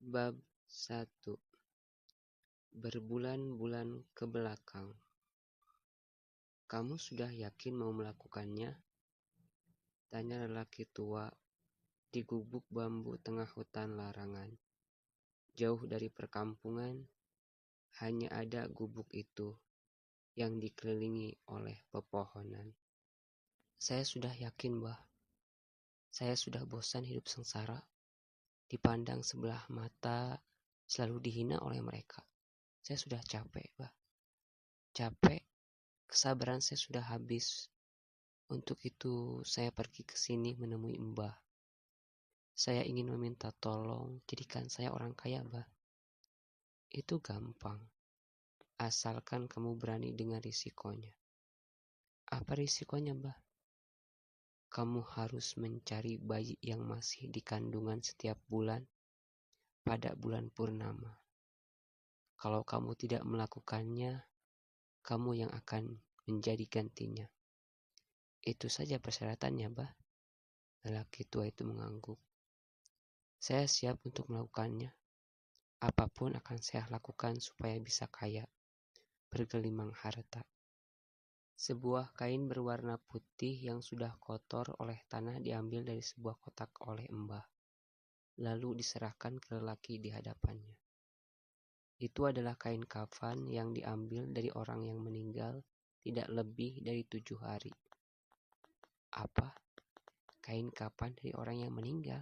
Bab 1. Berbulan-bulan ke belakang. Kamu sudah yakin mau melakukannya? Tanya lelaki tua di gubuk bambu tengah hutan larangan. Jauh dari perkampungan, hanya ada gubuk itu yang dikelilingi oleh pepohonan. Saya sudah yakin, Bah. Saya sudah bosan hidup sengsara, dipandang sebelah mata, selalu dihina oleh mereka. Saya sudah capek, Bah. Capek, kesabaran saya sudah habis. Untuk itu, saya pergi ke sini menemui Mbah. Saya ingin meminta tolong, jadikan saya orang kaya, Bah. Itu gampang, asalkan kamu berani dengan risikonya. Apa risikonya, Bah? Kamu harus mencari bayi yang masih di kandungan setiap bulan pada bulan purnama. Kalau kamu tidak melakukannya, kamu yang akan menjadi gantinya. Itu saja persyaratannya, Bah. Lelaki tua itu mengangguk. Saya siap untuk melakukannya. Apapun akan saya lakukan supaya bisa kaya, bergelimang harta. Sebuah kain berwarna putih yang sudah kotor oleh tanah diambil dari sebuah kotak oleh Mbah, lalu diserahkan ke lelaki di hadapannya. Itu adalah kain kafan yang diambil dari orang yang meninggal tidak lebih dari 7 hari. Apa? Kain kafan dari orang yang meninggal?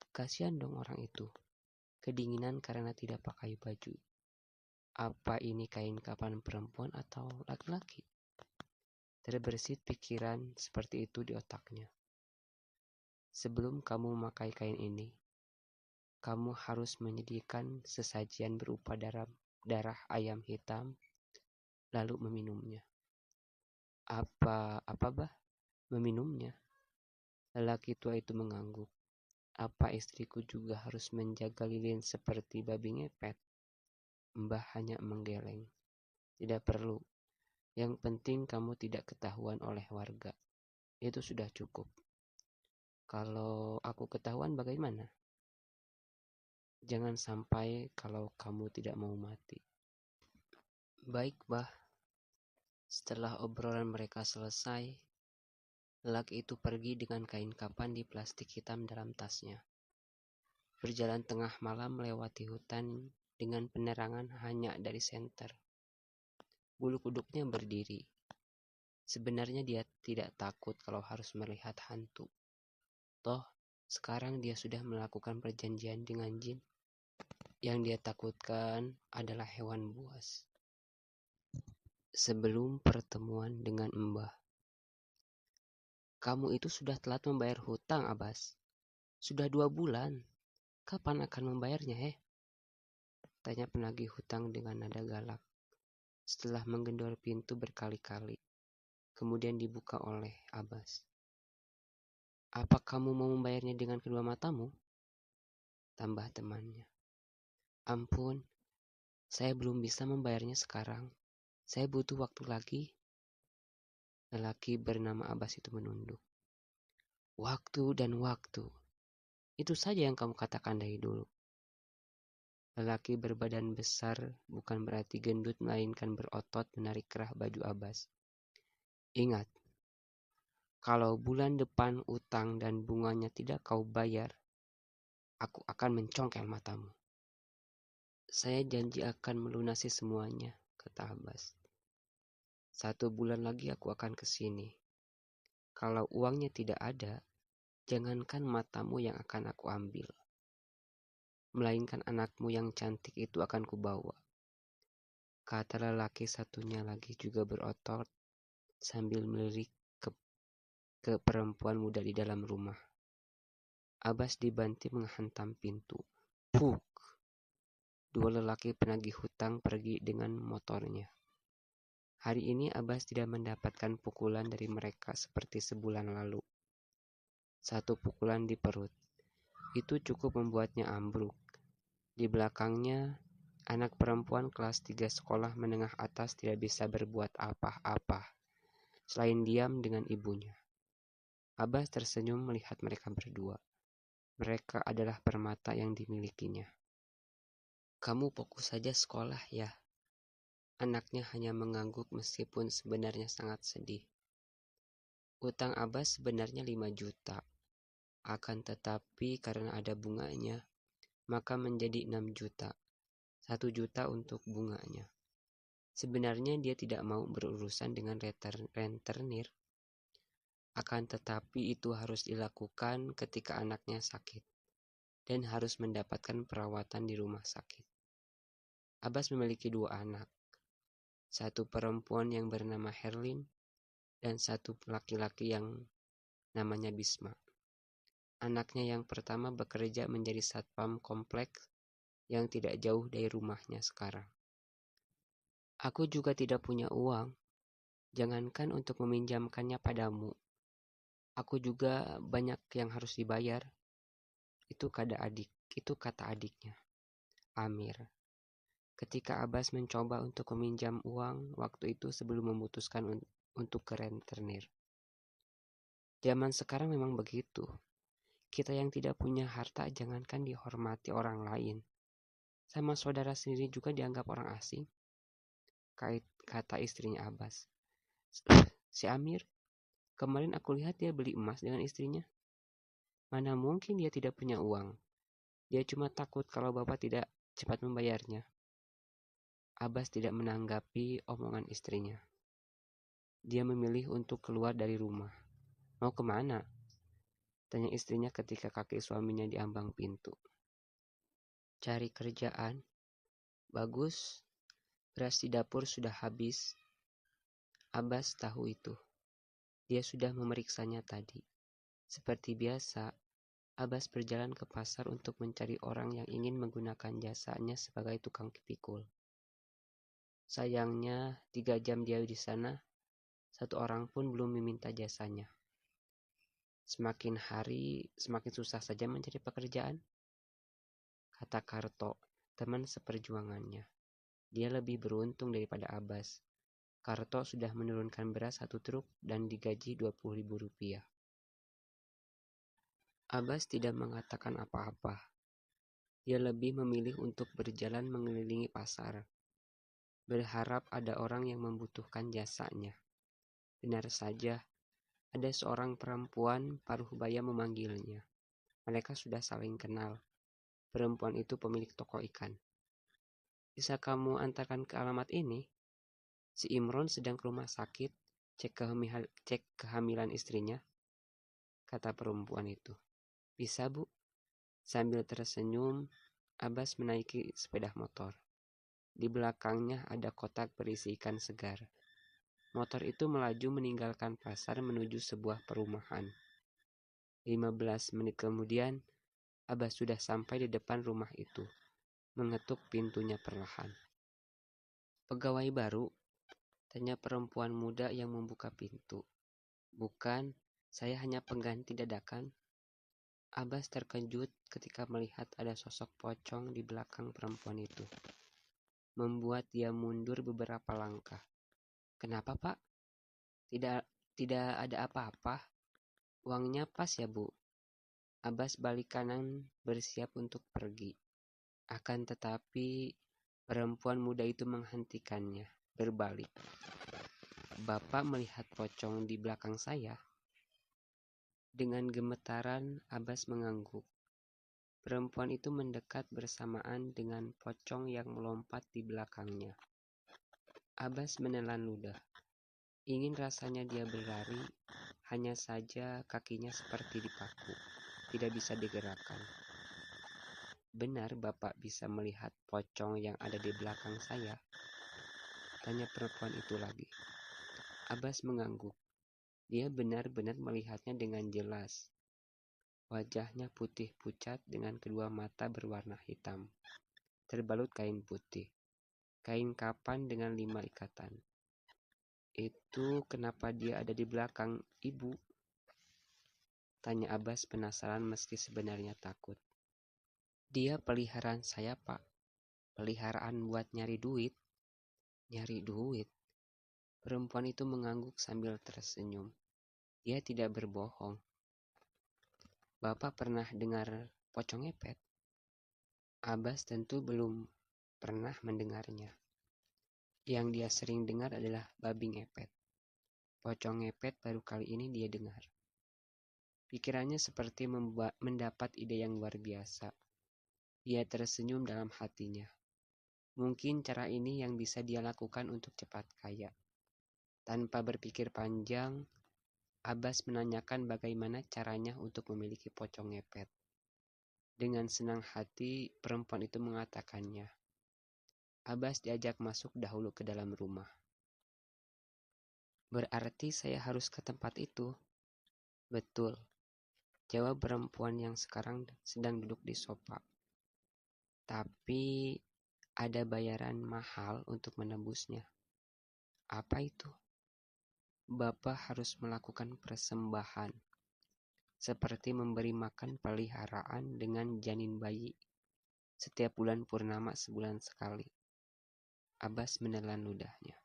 Kasihan dong orang itu. Kedinginan karena tidak pakai baju. Apa ini kain kafan perempuan atau laki-laki? Terbersit pikiran seperti itu di otaknya. Sebelum kamu memakai kain ini, kamu harus menyediakan sesajian berupa darah ayam hitam, lalu meminumnya. Apa, Bah? Meminumnya? Lelaki tua itu mengangguk. Apa istriku juga harus menjaga lilin seperti babi ngepet? Mbah hanya menggeleng. Tidak perlu. Yang penting kamu tidak ketahuan oleh warga. Itu sudah cukup. Kalau aku ketahuan bagaimana? Jangan sampai kalau kamu tidak mau mati. Baik, Bah. Setelah obrolan mereka selesai, lelaki itu pergi dengan kain kafan di plastik hitam dalam tasnya. Berjalan tengah malam melewati hutan dengan penerangan hanya dari senter. Bulu kuduknya berdiri. Sebenarnya dia tidak takut kalau harus melihat hantu. Toh, sekarang dia sudah melakukan perjanjian dengan jin. Yang dia takutkan adalah hewan buas. Sebelum pertemuan dengan Mbah. Kamu itu sudah telat membayar hutang, Abbas. Sudah 2 bulan. Kapan akan membayarnya, Tanya penagih hutang dengan nada galak. Setelah menggendor pintu berkali-kali. Kemudian dibuka oleh Abbas. Apa kamu mau membayarnya dengan kedua matamu? Tambah temannya. Ampun, saya belum bisa membayarnya sekarang. Saya butuh waktu lagi. Lelaki bernama Abbas itu menunduk. Waktu dan waktu. Itu saja yang kamu katakan dari dulu. Lelaki berbadan besar bukan berarti gendut melainkan berotot menarik kerah baju Abbas. Ingat, kalau bulan depan utang dan bunganya tidak kau bayar, aku akan mencongkel matamu. Saya janji akan melunasi semuanya, kata Abbas. 1 bulan lagi aku akan ke sini. Kalau uangnya tidak ada, jangankan matamu yang akan aku ambil, melainkan anakmu yang cantik itu akan kubawa. Kata lelaki satunya lagi juga berotot sambil melirik ke perempuan muda di dalam rumah. Abbas dibanting menghantam pintu. Puk! 2 lelaki penagih hutang pergi dengan motornya. Hari ini Abbas tidak mendapatkan pukulan dari mereka seperti sebulan lalu. 1 pukulan di perut. Itu cukup membuatnya ambruk. Di belakangnya, anak perempuan kelas 3 sekolah menengah atas tidak bisa berbuat apa-apa, selain diam dengan ibunya. Abbas tersenyum melihat mereka berdua. Mereka adalah permata yang dimilikinya. Kamu fokus saja sekolah ya. Anaknya hanya mengangguk meskipun sebenarnya sangat sedih. Utang Abbas sebenarnya 5 juta. Akan tetapi karena ada bunganya, maka menjadi 6 juta. 1 juta untuk bunganya. Sebenarnya dia tidak mau berurusan dengan rentenir. Akan tetapi itu harus dilakukan ketika anaknya sakit dan harus mendapatkan perawatan di rumah sakit. Abbas memiliki 2 anak. Satu perempuan yang bernama Herlin dan satu laki-laki yang namanya Bisma. Anaknya yang pertama bekerja menjadi satpam kompleks yang tidak jauh dari rumahnya sekarang. Aku juga tidak punya uang, jangankan untuk meminjamkannya padamu. Aku juga banyak yang harus dibayar. Itu kata adiknya, Amir. Ketika Abbas mencoba untuk meminjam uang waktu itu sebelum memutuskan untuk ke rentenir. Zaman sekarang memang begitu. Kita yang tidak punya harta jangankan dihormati orang lain. Sama saudara sendiri juga dianggap orang asing. Kata istrinya Abbas. Si Amir, kemarin aku lihat dia beli emas dengan istrinya. Mana mungkin dia tidak punya uang. Dia cuma takut kalau bapak tidak cepat membayarnya. Abbas tidak menanggapi omongan istrinya. Dia memilih untuk keluar dari rumah. Mau kemana? Tanya istrinya ketika kaki suaminya di ambang pintu. Cari kerjaan. Bagus. Beras di dapur sudah habis. Abbas tahu itu. Dia sudah memeriksanya tadi. Seperti biasa, Abbas berjalan ke pasar untuk mencari orang yang ingin menggunakan jasanya sebagai tukang pikul. Sayangnya, 3 jam dia di sana, 1 orang pun belum meminta jasanya. Semakin hari, semakin susah saja mencari pekerjaan, kata Karto, teman seperjuangannya. Dia lebih beruntung daripada Abbas. Karto sudah menurunkan beras 1 truk dan digaji Rp20.000. Abbas tidak mengatakan apa-apa. Dia lebih memilih untuk berjalan mengelilingi pasar, berharap ada orang yang membutuhkan jasanya. Benar saja, ada seorang perempuan paruh baya memanggilnya. Mereka sudah saling kenal. Perempuan itu pemilik toko ikan. Bisa kamu antarkan ke alamat ini? Si Imron sedang ke rumah sakit, cek kehamilan istrinya, kata perempuan itu. Bisa, Bu? Sambil tersenyum, Abbas menaiki sepeda motor. Di belakangnya ada kotak berisi ikan segar. Motor itu melaju meninggalkan pasar menuju sebuah perumahan. 15 menit kemudian, Abbas sudah sampai di depan rumah itu, mengetuk pintunya perlahan. Pegawai baru? Tanya perempuan muda yang membuka pintu. Bukan, saya hanya pengganti dadakan. Abbas terkejut ketika melihat ada sosok pocong di belakang perempuan itu. Membuat dia mundur beberapa langkah. Kenapa, Pak? Tidak ada apa-apa. Uangnya pas ya, Bu? Abbas balik kanan bersiap untuk pergi. Akan tetapi, perempuan muda itu menghentikannya, berbalik. Bapak melihat pocong di belakang saya? Dengan gemetaran, Abbas mengangguk. Perempuan itu mendekat bersamaan dengan pocong yang melompat di belakangnya. Abbas menelan ludah. Ingin rasanya dia berlari, hanya saja kakinya seperti dipaku, tidak bisa digerakkan. Benar Bapak bisa melihat pocong yang ada di belakang saya? Tanya perempuan itu lagi. Abbas mengangguk. Dia benar-benar melihatnya dengan jelas. Wajahnya putih pucat dengan kedua mata berwarna hitam, terbalut kain putih. Kain kapan dengan 5 ikatan. Itu kenapa dia ada di belakang ibu? Tanya Abbas penasaran meski sebenarnya takut. Dia peliharaan saya, Pak. Peliharaan buat nyari duit. Nyari duit? Perempuan itu mengangguk sambil tersenyum. Dia tidak berbohong. Bapak pernah dengar pocong ngepet? Abbas tentu belum pernah mendengarnya. Yang dia sering dengar adalah babi ngepet. Pocong ngepet baru kali ini dia dengar. Pikirannya seperti mendapat ide yang luar biasa. Dia tersenyum dalam hatinya. Mungkin cara ini yang bisa dia lakukan untuk cepat kaya. Tanpa berpikir panjang, Abbas menanyakan bagaimana caranya untuk memiliki pocong ngepet. Dengan senang hati, perempuan itu mengatakannya. Abbas diajak masuk dahulu ke dalam rumah. Berarti saya harus ke tempat itu? Betul, jawab perempuan yang sekarang sedang duduk di sofa. Tapi ada bayaran mahal untuk menembusnya. Apa itu? Bapak harus melakukan persembahan, seperti memberi makan peliharaan dengan janin bayi setiap bulan purnama sebulan sekali. Abbas menelan ludahnya.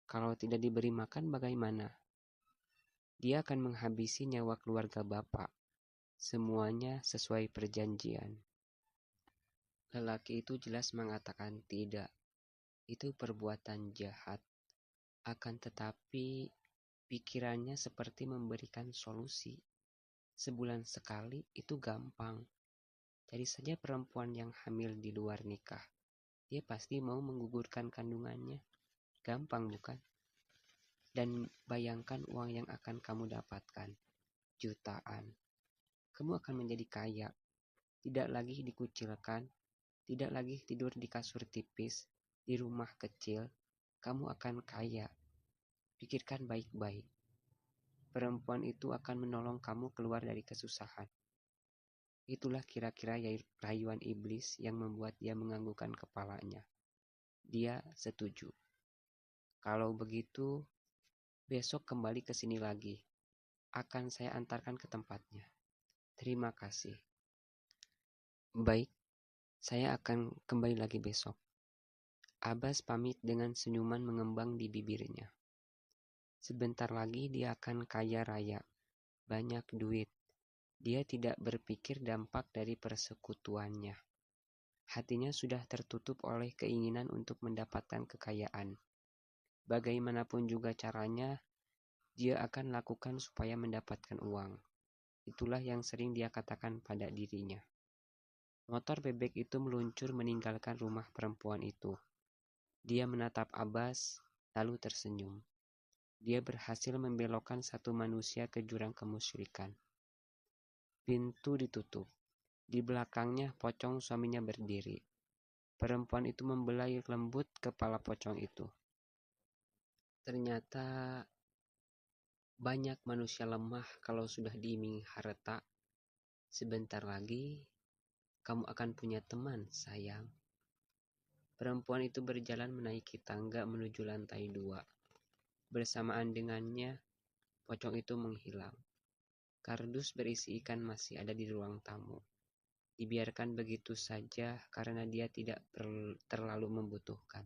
Kalau tidak diberi makan bagaimana? Dia akan menghabisi nyawa keluarga Bapak. Semuanya sesuai perjanjian. Lelaki itu jelas mengatakan tidak. Itu perbuatan jahat. Akan tetapi pikirannya seperti memberikan solusi. Sebulan sekali itu gampang. Cari saja perempuan yang hamil di luar nikah. Dia pasti mau menggugurkan kandungannya. Gampang bukan? Dan bayangkan uang yang akan kamu dapatkan. Jutaan. Kamu akan menjadi kaya. Tidak lagi dikucilkan. Tidak lagi tidur di kasur tipis. Di rumah kecil. Kamu akan kaya. Pikirkan baik-baik. Perempuan itu akan menolong kamu keluar dari kesusahan. Itulah kira-kira rayuan iblis yang membuat dia menganggukkan kepalanya. Dia setuju. Kalau begitu, besok kembali ke sini lagi. Akan saya antarkan ke tempatnya. Terima kasih. Baik, saya akan kembali lagi besok. Abbas pamit dengan senyuman mengembang di bibirnya. Sebentar lagi dia akan kaya raya. Banyak duit. Dia tidak berpikir dampak dari persekutuannya. Hatinya sudah tertutup oleh keinginan untuk mendapatkan kekayaan. Bagaimanapun juga caranya, dia akan lakukan supaya mendapatkan uang. Itulah yang sering dia katakan pada dirinya. Motor bebek itu meluncur meninggalkan rumah perempuan itu. Dia menatap Abbas, lalu tersenyum. Dia berhasil membelokkan satu manusia ke jurang kemusyrikan. Pintu ditutup. Di belakangnya pocong suaminya berdiri. Perempuan itu membelai lembut kepala pocong itu. Ternyata banyak manusia lemah kalau sudah diiming harta. Sebentar lagi kamu akan punya teman, sayang. Perempuan itu berjalan menaiki tangga menuju lantai 2. Bersamaan dengannya, pocong itu menghilang. Kardus berisi ikan masih ada di ruang tamu. Dibiarkan begitu saja karena dia tidak terlalu membutuhkan.